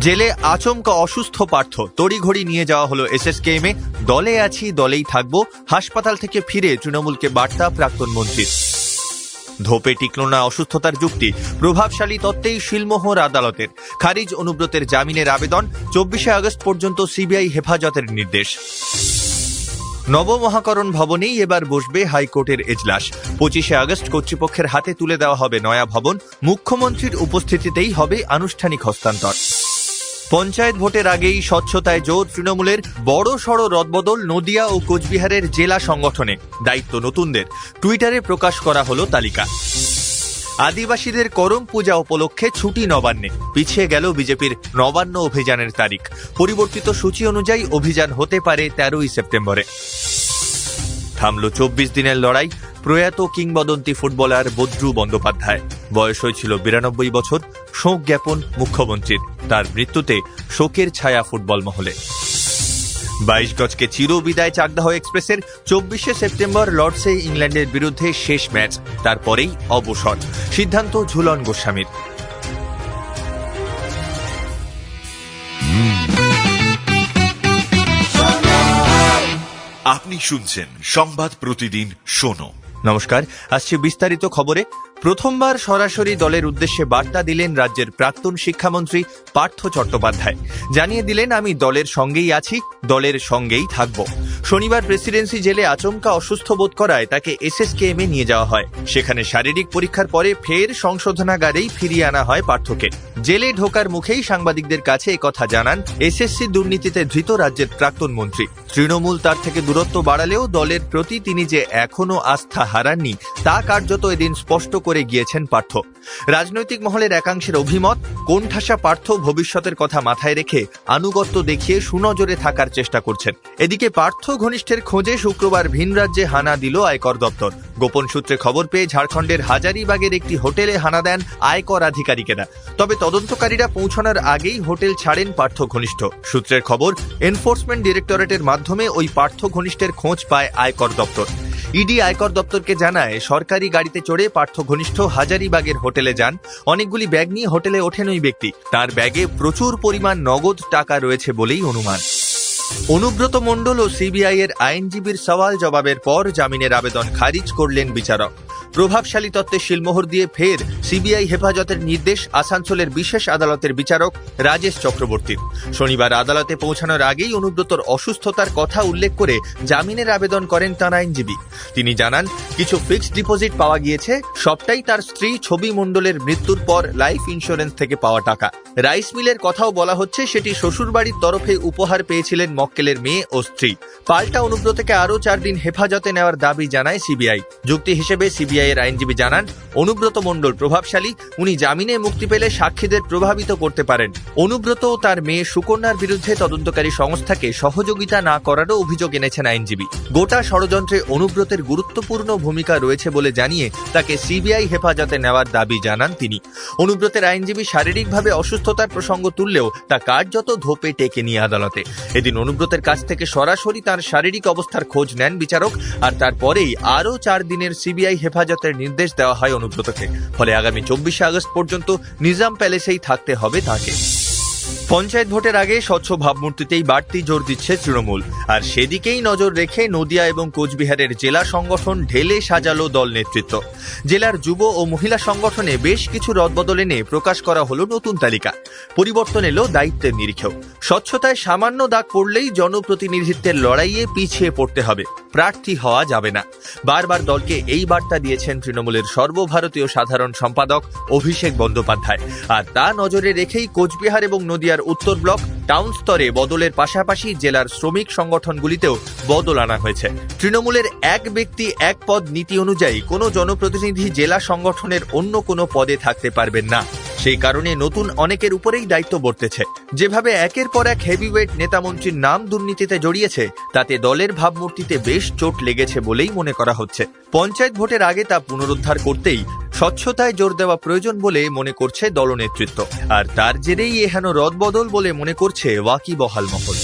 জেলে আচমকা অসুস্থ পার্থ, তড়িঘড়ি নিয়ে যাওয়া হলো এসএসকেএমে। দলে আছি, দলেই থাকবো, হাসপাতাল থেকে ফিরে তৃণমূলকে বার্তা প্রাক্তন মন্ত্রীর। ধোপে টিকল না অসুস্থতার যুক্তি, প্রভাবশালী তত্ত্বেই শিলমোহর আদালতের। খারিজ অনুব্রতের জামিনের আবেদন, 24শে আগস্ট পর্যন্ত সিবিআই হেফাজতের নির্দেশ। নবমহাকরণ ভবনেই এবার বসবে হাইকোর্টের এজলাস। 25শে আগস্ট কর্তৃপক্ষের হাতে তুলে দেওয়া হবে নয়া ভবন, মুখ্যমন্ত্রীর উপস্থিতিতেই হবে আনুষ্ঠানিক হস্তান্তর। পঞ্চায়েত ভোটের আগেই স্বচ্ছতায় জোর তৃণমূলের, বড় সড় রদবদল নদিয়া ও কোচবিহারের জেলা সংগঠনে, দায়িত্ব নতুনদের। টুইটারে প্রকাশ করা হলো তালিকা। আদিবাসীদের করম পূজা উপলক্ষে ছুটি নবান্নে, পিছিয়ে গেল বিজেপির নবান্ন অভিযানের তারিখ। পরিবর্তিত সূচি অনুযায়ী অভিযান হতে পারে 13ই সেপ্টেম্বরে। থামল 24 দিনের লড়াই, প্রয়াত কিংবদন্তি ফুটবলার বদ্রু বন্দ্যোপাধ্যায়। বয়স হয়েছিল 92 বছর। শোক জ্ঞাপন মুখ্যমন্ত্রীর, তার মৃত্যুতে শোকের ছায়া ফুটবল মহলে। 22 গজকে চিরবিদায় চাকদাহ এক্সপ্রেসের। 24শে সেপ্টেম্বর লর্ডসে ইংল্যান্ডের বিরুদ্ধে শেষ ম্যাচ, তারপরেই অবসর, সিদ্ধান্ত ঝুলন গোস্বামীর। আপনি শুনছেন সংবাদ প্রতিদিন শোনো। নমস্কার, আসছে বিস্তারিত খবরে। প্রথমবার সরাসরি দলের উদ্দেশ্যে বার্তা দিলেন রাজ্যের প্রাক্তন শিক্ষামন্ত্রী পার্থ চট্টোপাধ্যায়। জানিয়ে দিলেন, আমি দলের সঙ্গেই আছি, দলের সঙ্গেই থাকব। শনিবার প্রেসিডেন্সি জেলে আচমকা অসুস্থ বোধ করায় তাকে এসএসকেএমে নিয়ে যাওয়া হয়। সেখানে শারীরিক পরীক্ষার পরে ফের সংশোধনাগারেই ফিরিয়ে আনা হয় পার্থকে। জেলে ঢোকার মুখেই সাংবাদিকদের কাছে একথা জানান এসএসসি দুর্নীতিতে ধৃত রাজ্যের প্রাক্তন মন্ত্রী। তৃণমূল তার থেকে দূরত্ব বাড়ালেও দলের প্রতি তিনি যে এখনো আস্থা হারাননি তা কার্যত এদিন স্পষ্ট করে গিয়েছেন পার্থ। রাজনৈতিক মহলের একাংশের অভিমত, কোণঠাসা পার্থ ভবিষ্যতের কথা মাথায় রেখে আনুগত্য দেখিয়ে সুনজরে থাকার চেষ্টা করছেন। এদিকে পার্থ ঘনিষ্ঠের খোঁজে শুক্রবার ভিন রাজ্যে হানা দিল আয়কর দপ্তর। গোপন সূত্রে খবর পেয়ে ঝাড়খণ্ডের হাজারিবাগের একটি হোটেলে হানা দেন আয়কর আধিকারিকেরা। তবে তদন্তকারীরা পৌঁছানোর আগেই হোটেল ছাড়েন পার্থ ঘনিষ্ঠ। সূত্রের খবর, এনফোর্সমেন্ট ডিরেক্টরেটের মাধ্যমে ওই পার্থ ঘনিষ্ঠের খোঁজ পায় আয়কর দপ্তর। ইডি আয়কর দপ্তরকে জানায়, সরকারি গাড়িতে চড়ে পার্থ ঘনিষ্ঠ হাজারিবাগের হোটেলে যান। অনেকগুলি ব্যাগ নিয়ে হোটেলে ওঠেন ওই ব্যক্তি। তার ব্যাগে প্রচুর পরিমাণ নগদ টাকা রয়েছে বলেই অনুমান। অনুব্রত মণ্ডল ও সিবিআই এর আইনজীবীর সওয়াল জবাবের পর জামিনের আবেদন খারিজ করলেন বিচারক। প্রভাবশালী তত্ত্বে শিলমোহর দিয়ে ফের সিবিআই হেফাজতের নির্দেশ আসানসোলের বিশেষ আদালতের বিচারক রাজেশ চক্রবর্তীর। শনিবার আদালতে পৌঁছানোর আগেই অনুব্রতর অসুস্থতার কথা উল্লেখ করে জামিনের আবেদন করেন তার আইনজীবী। তিনি জানান, কিছু ফিক্সড ডিপোজিট পাওয়া গিয়েছে, সবটাই তার স্ত্রী ছবি মণ্ডলের মৃত্যুর পর লাইফ ইন্স্যুরেন্স থেকে পাওয়া টাকা। রাইস মিলের কথাও বলা হচ্ছে, সেটি শ্বশুরবাড়ির তরফে উপহার পেয়েছিলেন মক্কেলের মেয়ে ও স্ত্রী। পাল্টা অনুব্রতকে আরও 4 দিন হেফাজতে নেওয়ার দাবি জানায় সিবিআই। যুক্তি হিসেবে সিবিআই এর আইনজীবী জানান, অনুব্রত মণ্ডল প্রভাবশালী, উনি জামিনে মুক্তি পেলে সাক্ষীদের প্রভাবিত করতে পারেন। অনুব্রত ও তার মেয়ে সুকন্যার বিরুদ্ধে তদন্তকারী সংস্থাকে সহযোগিতা না করারও অভিযোগ এনেছেন আইনজীবী। গোটা ষড়যন্ত্রে অনুব্রতের গুরুত্বপূর্ণ ভূমিকা রয়েছে বলে জানিয়ে তাকে সিবিআই হেফাজতে নেওয়ার দাবি জানান তিনি। অনুব্রতের আইনজীবী শারীরিকভাবে অসুস্থতার প্রসঙ্গ তুললেও তা কার্যত ধোপে টেকে নিয়ে আদালতে। এদিন অনুব্রতের কাছ থেকে সরাসরি তার শারীরিক অবস্থার খোঁজ নেন বিচারক, আর তারপরেই আরও 4 দিনের সিবিআই হেফাজতের নির্দেশ দেওয়া হয় অনুব্রতকে। ফলে আগামী 24শে আগস্ট পর্যন্ত নিজাম প্যালেসেই থাকতে হবে তাকে। পঞ্চায়েত ভোটের আগে স্বচ্ছ ভাবমূর্তিতেই বাড়তি জোর দিচ্ছে তৃণমূল, আর সেদিকেই নজর রেখে নদিয়া এবং কোচবিহারের জেলা সংগঠন ঢেলে সাজালো দল নেতৃত্ব। জেলার যুব ও মহিলা সংগঠনে বেশ কিছু রদবদল এনে প্রকাশ করা হলো নতুন তালিকা। পরিবর্তন এলো দায়িত্বের নিরিখেও। স্বচ্ছতায় সামান্য দাগ পড়লেই জনপ্রতিনিধিত্বের লড়াইয়ে পিছিয়ে পড়তে হবে, প্রার্থী হওয়া যাবে না। বারবার দলকে এই বার্তা দিয়েছেন তৃণমূলের সর্বভারতীয় সাধারণ সম্পাদক অভিষেক বন্দ্যোপাধ্যায়। আর তা নজরে রেখেই কোচবিহার এবং নদিয়ার উত্তর ব্লক টাউন স্তরে বদলের পাশাপাশি জেলার শ্রমিক সংগঠনগুলিতেও বদল আনা হয়েছে। তৃণমূলের এক ব্যক্তি এক পদ নীতি অনুযায়ী কোনো জনপ্রতিনিধি জেলা সংগঠনের অন্য কোনো পদে থাকতে পারবেন না। সেই কারণে নতুন অনেকের উপরেই দায়িত্ব বর্তেছে। যেভাবে একের পর এক হেভিওয়েট নেতামন্ত্রীর নাম দুর্নীতিতে জড়িয়েছে, তাতে দলের ভাবমূর্তিতে বেশ চোট লেগেছে বলেই মনে করা হচ্ছে। পঞ্চায়েত ভোটের আগে তা পুনরুদ্ধার করতেই স্বচ্ছতায় জোর দেওয়া প্রয়োজন বলে মনে করছে দলনেতৃত্ব, আর তার জেরেই এহেন রদবদল বলে মনে করছে ওয়াকিবহাল মহল।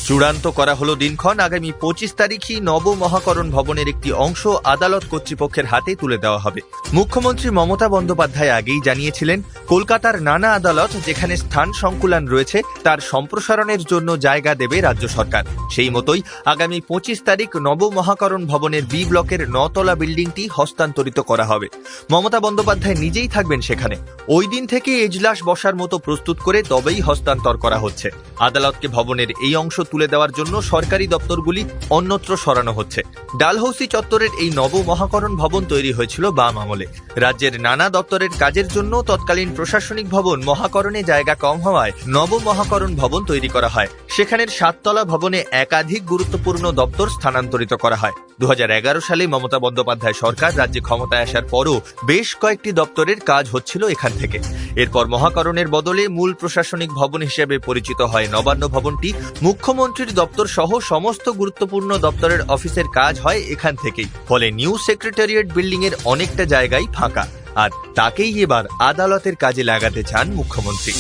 চূড়ান্ত করা হলো দিনক্ষণ। আগামী 25 তারিখই নবমহাকরণ ভবনের একটি অংশ আদালত কর্তৃপক্ষের হাতে তুলে দেওয়া হবে। মুখ্যমন্ত্রী মমতা বন্দ্যোপাধ্যায় আগেই জানিয়েছিলেন, কলকাতার নানা আদালত যেখানে স্থান সংকুলান রয়েছে তার সম্প্রসারণের জন্য জায়গা দেবে রাজ্য সরকার। সেই মতোই আগামী 25 তারিখ নবমহাকরণ ভবনের বি ব্লকের 9 তলা বিল্ডিংটি হস্তান্তরিত করা হবে। মমতা বন্দ্যোপাধ্যায় নিজেই থাকবেন সেখানে। ওই দিন থেকে এজলাস বসার মতো প্রস্তুত করে তবেই হস্তান্তর করা হচ্ছে। আদালতকে ভবনের এই অংশ তুলে দেওয়ার জন্য সরকারি দপ্তরগুলি অন্যত্র সরানো হচ্ছে। ডালহৌসি চত্বরের এই নবমহাকরণ ভবন তৈরি হয়েছিল বাম আমলে। রাজ্যের নানা দপ্তরের কাজের জন্য তৎকালীন প্রশাসনিক ভবন মহাকরণে জায়গা কম হওয়ায় নবমহাকরণ ভবন তৈরি করা হয়। সেখানের 7 তলা ভবনে একাধিক গুরুত্বপূর্ণ দপ্তর স্থানান্তরিত করা হয়। 2011 সালে মমতা বন্দ্যোপাধ্যায় সরকার রাজ্যে ক্ষমতায় আসার পরও বেশ কয়েকটি দপ্তরের কাজ হচ্ছিল এখান থেকে। এরপর মহাকরণের বদলে মূল প্রশাসনিক ভবন হিসেবে পরিচিত হয় নবান্ন ভবনটি। মুখ্যমন্ত্রীর দপ্তর সহ সমস্ত গুরুত্বপূর্ণ দপ্তরের অফিসের কাজ হয় এখান থেকেই। ফলে নিউ সেক্রেটারিয়েট বিল্ডিং এর অনেকটা জায়গায় ফাঁকা, আর তাকেই এবার আদালতের কাজে লাগাতে চান মুখ্যমন্ত্রী।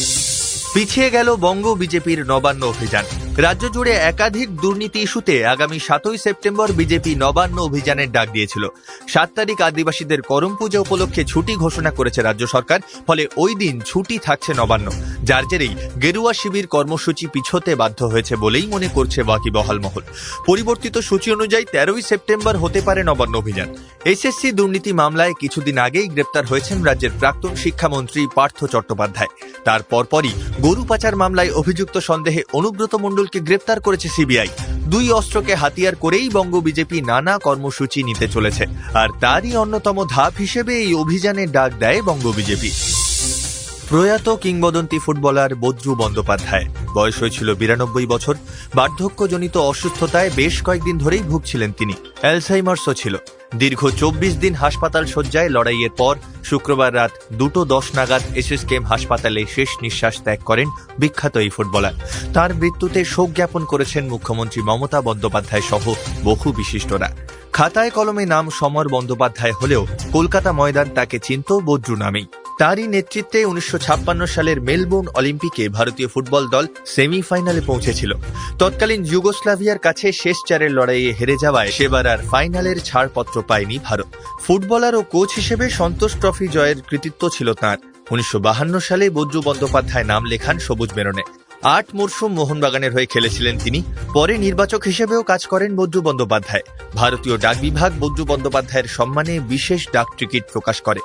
পিছিয়ে গেল বঙ্গ বিজেপির নবান্ন অভিযান। রাজ্য জুড়ে একাধিক দুর্নীতি ইস্যুতে আগামী 7ই সেপ্টেম্বর বিজেপি নবান্ন অভিযানের ডাক দিয়েছিল। 7 তারিখ আদিবাসীদের করম পূজা উপলক্ষে ছুটি ঘোষণা করেছে রাজ্য সরকার। ফলে ওই দিন ছুটি থাকছে নবান্ন, যার জেরেই গেরুয়া শিবির কর্মসূচি পিছোতে বাধ্য হয়েছে বলেই মনে করছে ওয়াকিবহাল মহল। পরিবর্তিত সূচি অনুযায়ী 13ই সেপ্টেম্বর হতে পারে নবান্ন অভিযান। এসএসসি দুর্নীতি মামলায় কিছুদিন আগেই গ্রেপ্তার হয়েছেন রাজ্যের প্রাক্তন শিক্ষামন্ত্রী পার্থ চট্টোপাধ্যায়। তার পরপরই গরু পাচার মামলায় অভিযুক্ত সন্দেহে অনুব্রত মণ্ডলকে গ্রেপ্তার করেছে সিবিআই। 2 অস্ত্রকে হাতিয়ার করেই বঙ্গ বিজেপি নানা কর্মসূচি নিতে চলেছে, আর তারই অন্যতম ধাপ হিসেবে এই অভিযানের ডাক দেয় বঙ্গ বিজেপি। প্রয়াত কিংবদন্তি ফুটবলার বজ্রু বন্দ্যোপাধ্যায়, বয়স হয়েছিল 92 বছর। বার্ধক্যজনিত অসুস্থতায় বেশ কয়েকদিন ধরেই ভুগছিলেন তিনি। অ্যালঝাইমার্সও ছিল। দীর্ঘ 24 দিন হাসপাতাল শয্যায় লড়াইয়ের পর শুক্রবার রাত 2:10 নাগাদ এসএসকেএম হাসপাতালে শেষ নিঃশ্বাস ত্যাগ করেন বিখ্যাত এই ফুটবলার। তার মৃত্যুতে শোক জ্ঞাপন করেছেন মুখ্যমন্ত্রী মমতা বন্দ্যোপাধ্যায় সহ বহু বিশিষ্টরা। খাতায় কলমে নাম সমর বন্দ্যোপাধ্যায় হলেও কলকাতা ময়দান তাকে চিনত বজ্রু নামেই। তারই নেতৃত্বে 1956 সালের মেলবোর্ন অলিম্পিকে ভারতীয় ফুটবল দল সেমিফাইনালে পৌঁছেছিল। তৎকালীন যুগোস্লাভিয়ার কাছে শেষ 4-এর লড়াইয়ে হেরে যাওয়ায় সেবার আর ফাইনালের ছাড়পত্র পায়নি ভারত। ফুটবলার ও কোচ হিসেবে সন্তোষ ট্রফি জয়ের কৃতিত্ব ছিল তাঁর। 1952 সালে বজ্রু বন্দ্যোপাধ্যায় নাম লেখান সবুজ মেরনে। 8 মরশুম মোহনবাগানের হয়ে খেলেছিলেন তিনি। পরে নির্বাচক হিসেবেও কাজ করেন বজ্রু বন্দ্যোপাধ্যায়। ভারতীয় ডাক বিভাগ বজ্রু বন্দ্যোপাধ্যায়ের সম্মানে বিশেষ ডাক টিকিট প্রকাশ করে।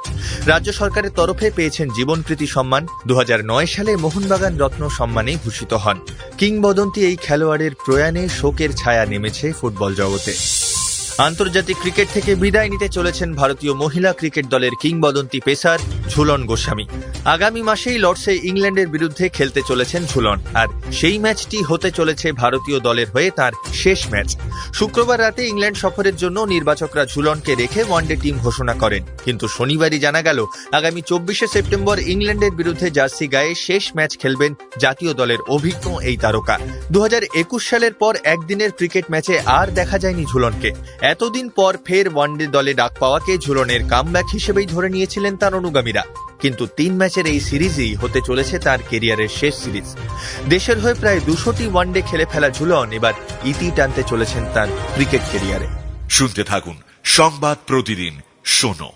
রাজ্য সরকারের তরফে পেয়েছেন জীবনকৃতি সম্মান। 2009 সালে মোহনবাগান রত্ন সম্মানে ভূষিত হন। কিংবদন্তি এই খেলোয়াড়ের প্রয়াণে শোকের ছায়া নেমেছে ফুটবল জগতে। আন্তর্জাতিক ক্রিকেট থেকে বিদায় নিতে চলেছেন ভারতীয় মহিলা ক্রিকেট দলের কিংবদন্তি পেসার ঝুলন গোস্বামী। আগামী মাসেই লর্ডসে ইংল্যান্ডের বিরুদ্ধে খেলতে চলেছেন ঝুলন, আর সেই ম্যাচটি হতে চলেছে ভারতীয় দলের হয়ে তার শেষ ম্যাচ। শুক্রবার রাতে ইংল্যান্ড সফরের জন্য নির্বাচকরা ঝুলনকে রেখে ওয়ানডে টিম ঘোষণা করেন, কিন্তু শনিবারই জানা গেল আগামী 24শে সেপ্টেম্বর ইংল্যান্ডের বিরুদ্ধে জার্সি গায়ে শেষ ম্যাচ খেলবেন জাতীয় দলের অভিজ্ঞ এই তারকা। 2021 সালের পর একদিনের ক্রিকেট ম্যাচে আর দেখা যায়নি ঝুলনকে। এতদিন পর ফের ওয়ানডে দলে ডাক পাওয়াকে ঝুলনের কামব্যাক হিসেবেই ধরে নিয়েছিলেন তার অনুগামীরা। কিন্তু 3 ম্যাচের এই সিরিজই হতে চলেছে তার কেরিয়ারের শেষ সিরিজ। দেশের হয়ে প্রায় 200টি ওয়ানডে খেলে ফেলা ঝুলন এবার ইতি টানতে চলেছেন তার ক্রিকেট কেরিয়ারে। শুনতে থাকুন সংবাদ প্রতিদিন শোনো।